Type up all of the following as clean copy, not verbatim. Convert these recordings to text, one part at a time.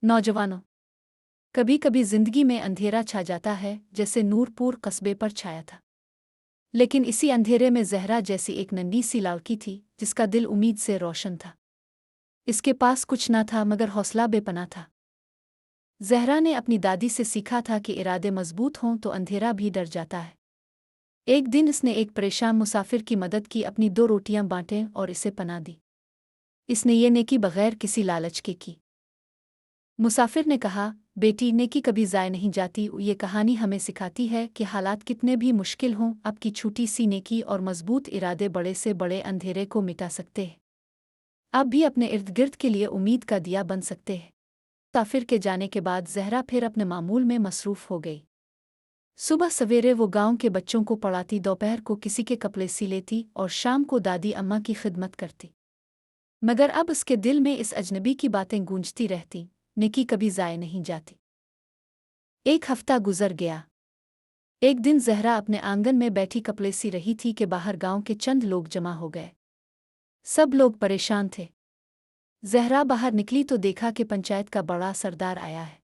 नौजवानों, कभी कभी जिंदगी में अंधेरा छा जाता है जैसे नूरपुर कस्बे पर छाया था। लेकिन इसी अंधेरे में जहरा जैसी एक नन्ही सी लड़की थी जिसका दिल उम्मीद से रोशन था। इसके पास कुछ न था मगर हौसला बेपनाह था। जहरा ने अपनी दादी से सीखा था कि इरादे मजबूत हों तो अंधेरा भी डर जाता है। एक दिन इसने एक परेशान मुसाफिर की मदद की, अपनी 2 रोटियां बांटें और इसे पनाह दी। इसने ये नेकी बगैर किसी लालच के की। मुसाफिर ने कहा, बेटी, नेकी कभी ज़ाय नहीं जाती। ये कहानी हमें सिखाती है कि हालात कितने भी मुश्किल हों, आपकी छोटी सी नेकी और मजबूत इरादे बड़े से बड़े अंधेरे को मिटा सकते हैं। आप भी अपने इर्द गिर्द के लिए उम्मीद का दिया बन सकते हैं। मुसाफिर के जाने के बाद जहरा फिर अपने मामूल में मसरूफ़ हो गई। सुबह सवेरे वो गांव के बच्चों को पढ़ाती, दोपहर को किसी के कपड़े सी लेती और शाम को दादी अम्मा की खिदमत करती। मगर अब उसके दिल में इस अजनबी की बातें गूंजती रहती, नेकी कभी ज़ाय नहीं जाती। एक हफ्ता गुजर गया। एक दिन जहरा अपने आंगन में बैठी कपड़े सी रही थी कि बाहर गांव के चंद लोग जमा हो गए। सब लोग परेशान थे। जहरा बाहर निकली तो देखा कि पंचायत का बड़ा सरदार आया है।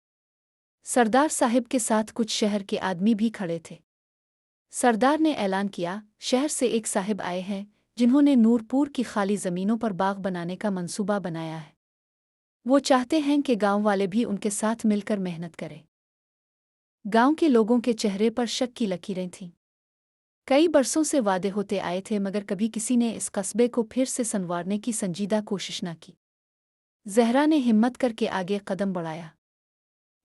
सरदार साहिब के साथ कुछ शहर के आदमी भी खड़े थे। सरदार ने ऐलान किया, शहर से एक साहिब आए हैं जिन्होंने नूरपुर की खाली जमीनों पर बाग बनाने का मंसूबा बनाया है। वो चाहते हैं कि गांव वाले भी उनके साथ मिलकर मेहनत करें। गांव के लोगों के चेहरे पर शक की लकीरें थीं। कई बरसों से वादे होते आए थे मगर कभी किसी ने इस कस्बे को फिर से संवारने की संजीदा कोशिश न की। जहरा ने हिम्मत करके आगे कदम बढ़ाया।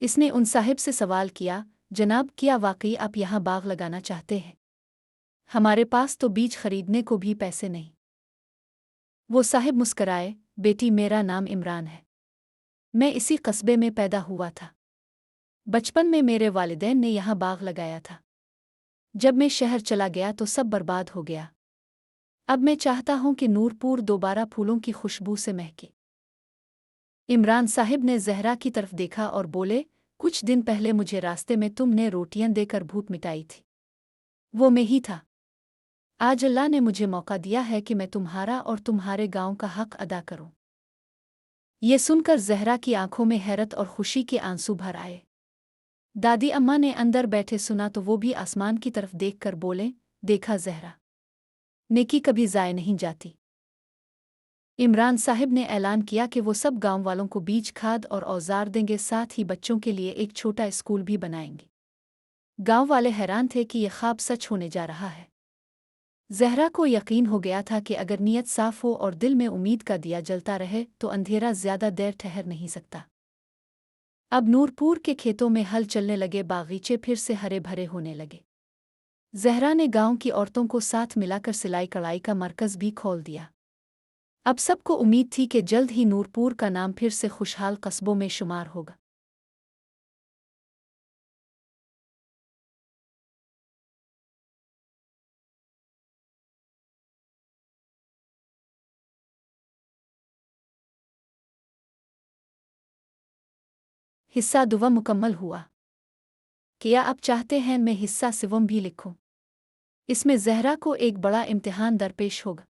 इसने उन साहिब से सवाल किया, जनाब, क्या वाकई आप यहाँ बाग लगाना चाहते हैं? हमारे पास तो बीज खरीदने को भी पैसे नहीं। वो साहिब मुस्कराए, बेटी, मेरा नाम इमरान है। मैं इसी कस्बे में पैदा हुआ था। बचपन में मेरे वालिदैन ने यहाँ बाग लगाया था। जब मैं शहर चला गया तो सब बर्बाद हो गया। अब मैं चाहता हूँ कि नूरपुर दोबारा फूलों की खुशबू से महके। इमरान साहिब ने जहरा की तरफ देखा और बोले, कुछ दिन पहले मुझे रास्ते में तुमने रोटियां देकर भूख मिटाई थी। वो मैं ही था। आज अल्लाह ने मुझे मौका दिया है कि मैं तुम्हारा और तुम्हारे गांव का हक अदा करूं। ये सुनकर जहरा की आंखों में हैरत और खुशी के आंसू भर आए। दादी अम्मा ने अंदर बैठे सुना तो वो भी आसमान की तरफ देखकर बोले, देखा जहरा, नेकी कभी ज़ाय नहीं जाती। इमरान साहिब ने ऐलान किया कि वो सब गांव वालों को बीज, खाद और औजार देंगे, साथ ही बच्चों के लिए एक छोटा स्कूल भी बनाएंगे। गांव वाले हैरान थे कि यह ख्वाब सच होने जा रहा है। जहरा को यकीन हो गया था कि अगर नीयत साफ हो और दिल में उम्मीद का दिया जलता रहे तो अंधेरा ज्यादा देर ठहर नहीं सकता। अब नूरपुर के खेतों में हल चलने लगे, बागीचे फिर से हरे भरे होने लगे। जहरा ने गांव की औरतों को साथ मिलाकर सिलाई कढ़ाई का मरकज भी खोल दिया। अब सबको उम्मीद थी कि जल्द ही नूरपुर का नाम फिर से खुशहाल कस्बों में शुमार होगा। हिस्सा दुआ मुकम्मल हुआ। क्या आप चाहते हैं मैं हिस्सा सिवम भी लिखूं? इसमें जहरा को एक बड़ा इम्तिहान दरपेश होगा।